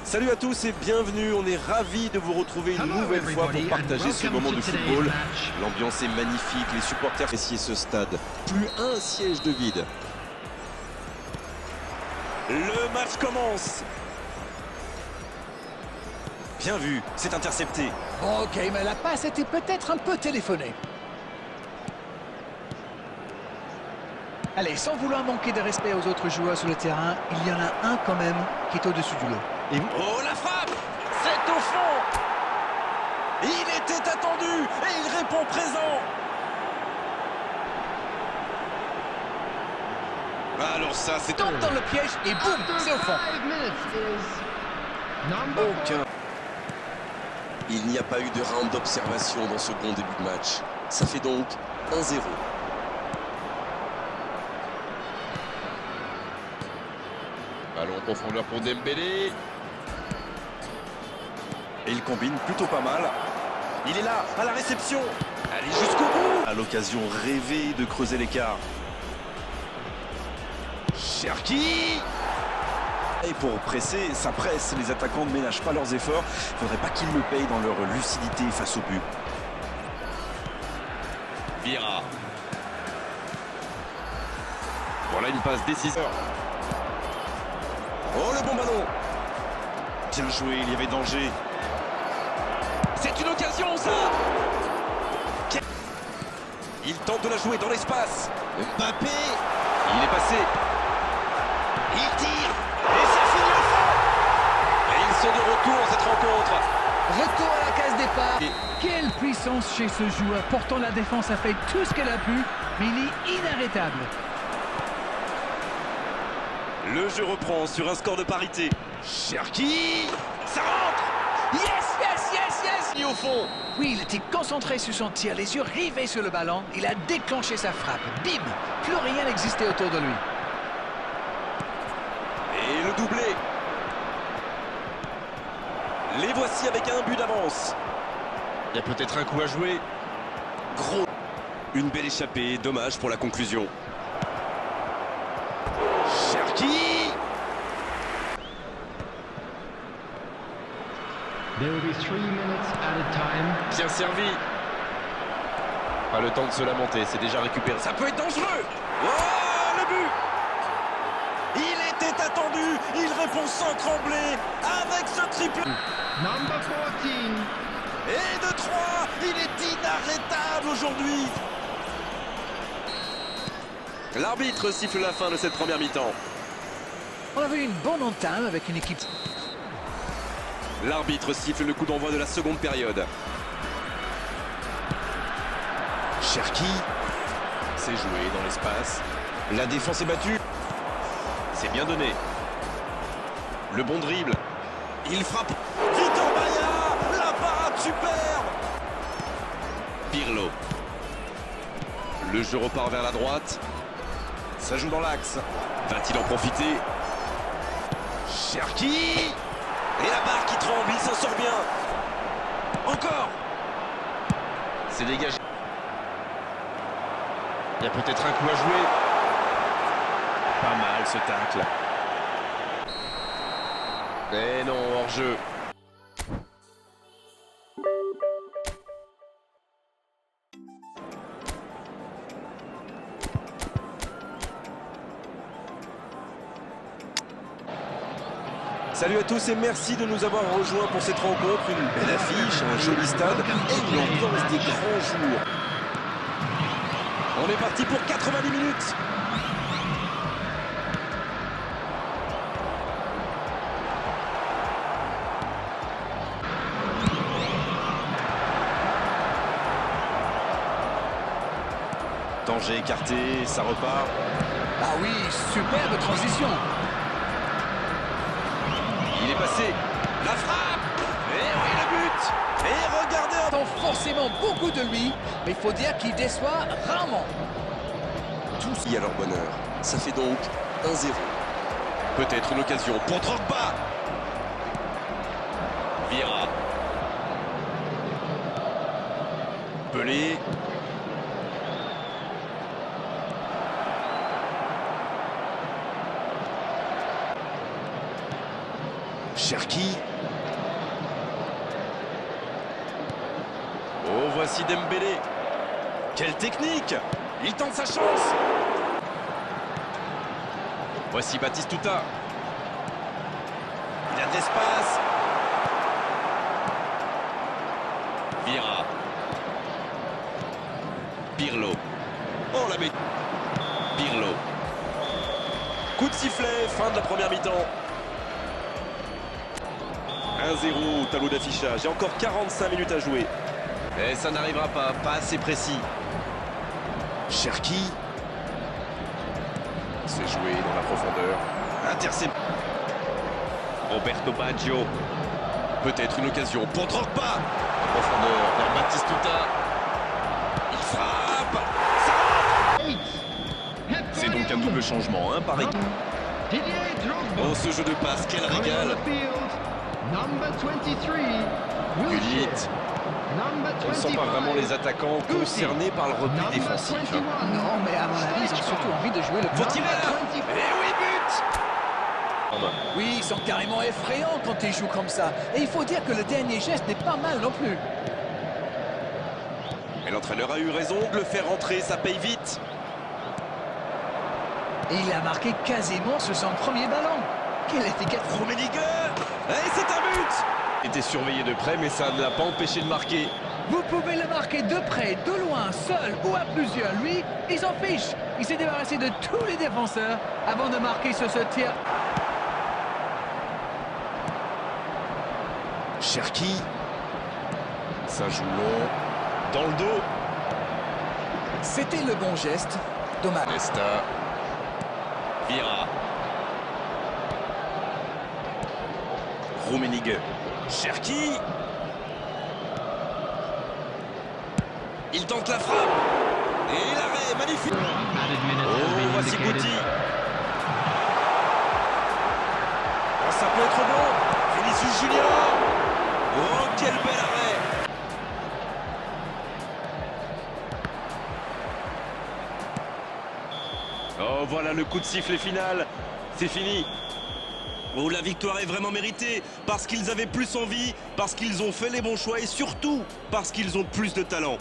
Salut à tous et bienvenue, on est ravis de vous retrouver une nouvelle fois pour partager ce moment de football. L'ambiance est magnifique, les supporters apprécient ce stade. Plus un siège de vide. Le match commence. Bien vu, c'est intercepté. Ok, mais la passe était peut-être un peu téléphonée. Allez, sans vouloir manquer de respect aux autres joueurs sur le terrain, il y en a un quand même qui est au-dessus du lot. Oh, la frappe! C'est au fond! Il était attendu et il répond présent! Alors ça, c'est... Tombe dans le piège et boum, c'est au fond. Aucun. Il n'y a pas eu de round d'observation dans ce bon début de match. Ça fait donc 1-0. Ballon en profondeur pour Dembélé. Et il combine plutôt pas mal. Il est là, à la réception. Allez jusqu'au bout. À l'occasion rêvée de creuser l'écart. Cherki. Et pour presser, ça presse. Les attaquants ne ménagent pas leurs efforts. Il ne faudrait pas qu'ils le payent dans leur lucidité face au but. Vira. Voilà une passe décisive. Oh, le bon ballon. Bien joué, il y avait danger. C'est une occasion, ça. Il tente de la jouer dans l'espace. Mbappé. Il est passé. Il tire. Et ça finit au fond. Et ils sont de retour dans cette rencontre. Retour à la case départ. Quelle puissance chez ce joueur. Pourtant, la défense a fait tout ce qu'elle a pu, mais il est inarrêtable. Le jeu reprend sur un score de parité. Cherki. Ça rentre. Yes, yes, yes, yes. Et au fond. Oui, il était concentré sur son tir, les yeux rivés sur le ballon. Il a déclenché sa frappe. Bim. Plus rien n'existait autour de lui. Et le doublé. Les voici avec un but d'avance. Il y a peut-être un coup à jouer. Gros. Une belle échappée, dommage pour la conclusion. Cherki. Bien servi. Pas le temps de se lamenter, c'est déjà récupéré. Ça peut être dangereux. Oh, le but. Il était attendu. Il répond sans trembler avec ce triple. Number 14. Et de 3, il est inarrêtable aujourd'hui. L'arbitre siffle la fin de cette première mi-temps. On avait une bonne entame avec une équipe. L'arbitre siffle le coup d'envoi de la seconde période. Cherki. C'est joué dans l'espace. La défense est battue. C'est bien donné. Le bon dribble. Il frappe. Vitor Baia. La parade superbe. Pirlo. Le jeu repart vers la droite. Ça joue dans l'axe. Va-t-il en profiter? Cherki. Et la barre qui tremble, il s'en sort bien. Encore. C'est dégagé. Il y a peut-être un coup à jouer. Pas mal ce tacle. Mais non, hors-jeu. Salut à tous et merci de nous avoir rejoints pour cette rencontre. Une belle affiche, un joli stade et une ambiance des grands jours. On est parti pour 90 minutes. Danger écarté, ça repart. Ah oui, superbe transition. Il est passé. La frappe. Et oui, le but. Et regardez. On attend forcément beaucoup de lui, mais il faut dire qu'il déçoit rarement. Tous y à leur bonheur. Ça fait donc 1-0. Peut-être une occasion pour Drogba. Vieira. Pelé. Cherki. Oh, voici Dembélé. Quelle technique! Il tente sa chance. Voici Batistuta. Il a de l'espace. Vieira. Pirlo. Oh, la bête. Pirlo. Coup de sifflet, fin de la première mi-temps. 1-0 au tableau d'affichage. Il y a encore 45 minutes à jouer. Et ça n'arrivera pas assez précis. Cherki. C'est joué dans la profondeur. Interception. Roberto Baggio. Peut-être une occasion pour Drogba. En profondeur vers Batistuta. Il frappe. C'est donc un double changement, hein, par équipe. Oh, ce jeu de passe, quel régal. Gullit. On ne sent pas vraiment les attaquants concernés par le repli défensif. Non, mais à mon avis, ils ont surtout envie de jouer le Faut tirer là. Et oui, but. Oui, ils sont carrément effrayants quand ils jouent comme ça. Et il faut dire que le dernier geste n'est pas mal non plus. Et l'entraîneur a eu raison de le faire rentrer, ça paye vite. Et il a marqué quasiment sur son premier ballon. Quelle efficace. Rummenigge. Et c'est un but. Il était surveillé de près, mais ça ne l'a pas empêché de marquer. Vous pouvez le marquer de près, de loin, seul ou à plusieurs. Lui, il s'en fiche. Il s'est débarrassé de tous les défenseurs avant de marquer sur ce tir. Cherki. Ça joue long. Dans le dos. C'était le bon geste. Dommage. Nesta. Vieira. Rummenigge. Cherki. Il tente la frappe. Et l'arrêt, magnifique. Oh, voici Guti. Oh, ça peut être bon. Vinicius Junior. Oh, quel bel arrêt. Oh, voilà le coup de sifflet final. C'est fini. Oh, la victoire est vraiment méritée parce qu'ils avaient plus envie, parce qu'ils ont fait les bons choix et surtout parce qu'ils ont plus de talent.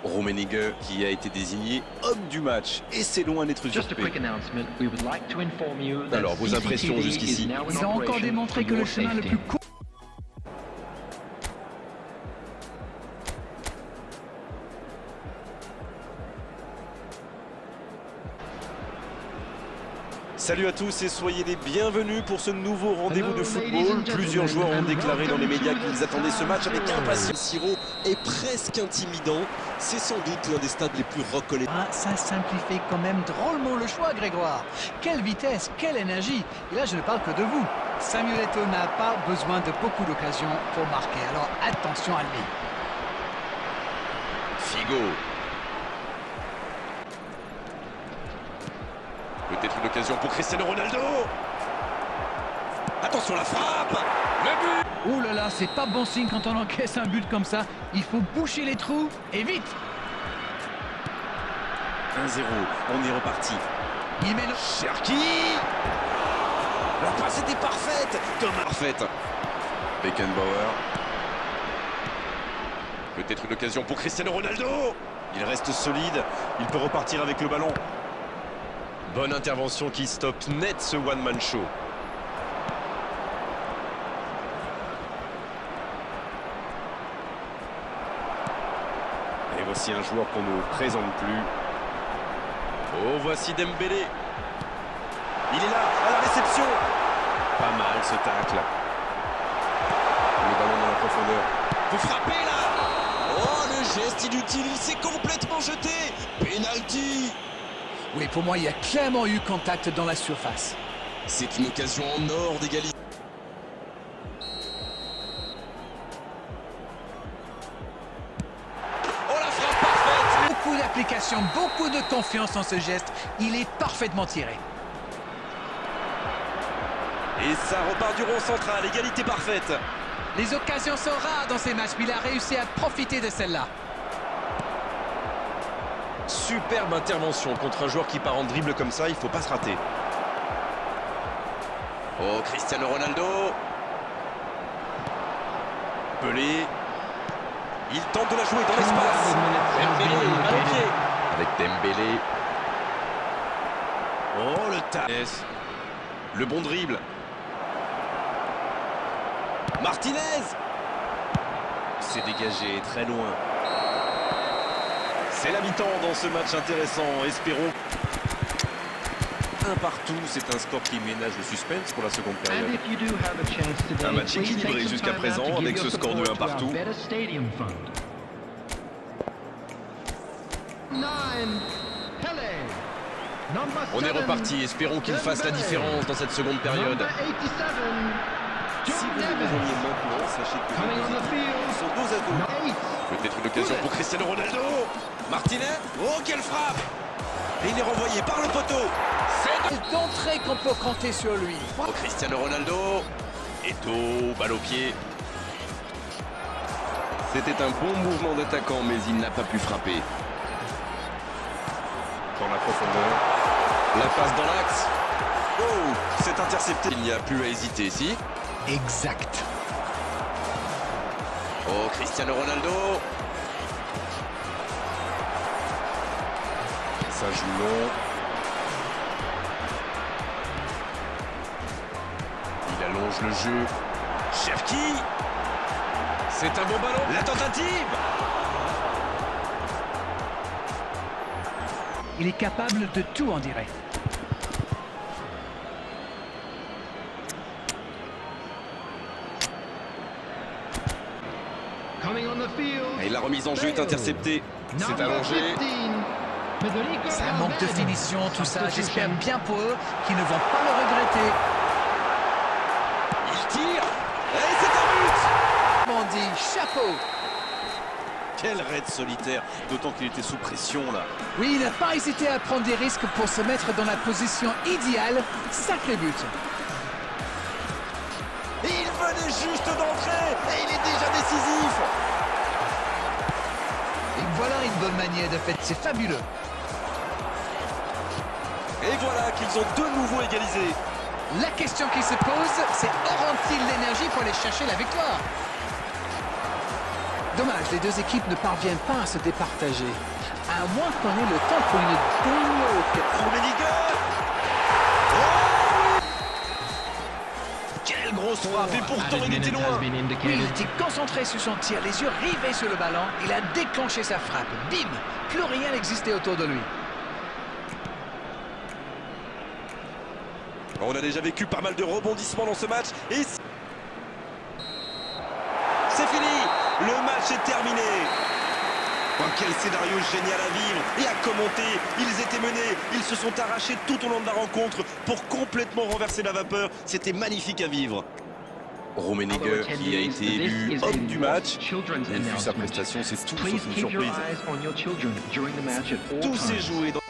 Rummenigge qui a été désigné homme du match et c'est loin d'être usurpé. Alors, vos impressions jusqu'ici? Ils ont encore démontré que le chemin le plus court... Salut à tous et soyez les bienvenus pour ce nouveau rendez-vous de football. Plusieurs joueurs ont déclaré dans les médias qu'ils attendaient ce match avec impatience. Siro est presque intimidant. C'est sans doute l'un des stades les plus reconnaissants. Ah, ça simplifie quand même drôlement le choix, Grégoire. Quelle vitesse, quelle énergie. Et là, je ne parle que de vous. Samuel Eto'o n'a pas besoin de beaucoup d'occasions pour marquer. Alors attention à lui. Figo. Peut-être une occasion pour Cristiano Ronaldo. Attention la frappe. Le but. Oh là là, c'est pas bon signe quand on encaisse un but comme ça. Il faut boucher les trous et vite. 1-0, on est reparti. Il met le... Cherki. La passe était parfaite. Parfaite. Beckenbauer. Peut-être une occasion pour Cristiano Ronaldo. Il reste solide. Il peut repartir avec le ballon. Bonne intervention qui stoppe net ce one-man show. Et voici un joueur qu'on ne présente plus. Oh, voici Dembélé. Il est là, à la réception. Pas mal ce tacle. Le ballon dans la profondeur. Vous frappez là. Oh, le geste inutile, il s'est complètement jeté. Penalty. Oui, pour moi, il y a clairement eu contact dans la surface. C'est une occasion en or d'égaliser. Oh, la frappe parfaite. Beaucoup d'application, beaucoup de confiance en ce geste. Il est parfaitement tiré. Et ça repart du rond central, égalité parfaite. Les occasions sont rares dans ces matchs, mais il a réussi à profiter de celle-là. Superbe intervention contre un joueur qui part en dribble comme ça, il faut pas se rater. Oh, Cristiano Ronaldo. Pelé. Il tente de la jouer dans l'espace. Dembélé, balle au pied. Avec Dembélé. Oh, le tasse. Le bon dribble. Martinez. C'est dégagé, très loin. C'est la mi-temps dans ce match intéressant. Espérons. Un partout, c'est un score qui ménage le suspense pour la seconde période. Un match équilibré jusqu'à présent avec ce score de 1 partout. On est reparti, espérons qu'il fasse la différence dans cette seconde période. Si vous nous rejoignez maintenant, sachez que les sont dos à dos. Peut-être une occasion pour Cristiano Ronaldo. Martinez. Oh, quelle frappe. Et il est renvoyé par le poteau. C'est d'entrée qu'on peut compter sur lui. Oh, Cristiano Ronaldo. Eto'o, balle au pied. C'était un bon mouvement d'attaquant, mais il n'a pas pu frapper. Dans la profondeur. La passe dans l'axe. Oh, c'est intercepté. Il n'y a plus à hésiter ici. Exact. Oh, Cristiano Ronaldo. Ça joue long. Il allonge le jeu. Cherki. C'est un bon ballon. La tentative. Il est capable de tout, on dirait. Et la remise en jeu est interceptée. C'est allongé. C'est un manque de finition, tout ça. J'espère bien pour eux qu'ils ne vont pas le regretter. Il tire. Et c'est un but. Comment on dit, chapeau. Quel raid solitaire, d'autant qu'il était sous pression là. Oui, il n'a pas hésité à prendre des risques pour se mettre dans la position idéale. Sacré but. Et il venait juste d'entrer. Et il est déjà décisif. Et voilà une bonne manière de faire. C'est fabuleux. Et voilà qu'ils ont de nouveau égalisé. La question qui se pose, c'est auront-ils l'énergie pour aller chercher la victoire? Dommage, les deux équipes ne parviennent pas à se départager. À moins qu'on ait le temps pour une bonne Rummenigge. Oh, quelle grosse frappe. Et pourtant il était loin. Oui, il était concentré sur son tir, les yeux rivés sur le ballon. Il a déclenché sa frappe. Bim! Plus rien n'existait autour de lui. On a déjà vécu pas mal de rebondissements dans ce match. Et c'est fini. Le match est terminé. Oh, quel scénario génial à vivre et à commenter. Ils étaient menés, ils se sont arrachés tout au long de la rencontre pour complètement renverser la vapeur. C'était magnifique à vivre. Rummenigge qui a été élu homme du match. Et vu sa prestation, c'est tout sauf une surprise. Tout s'est joué dans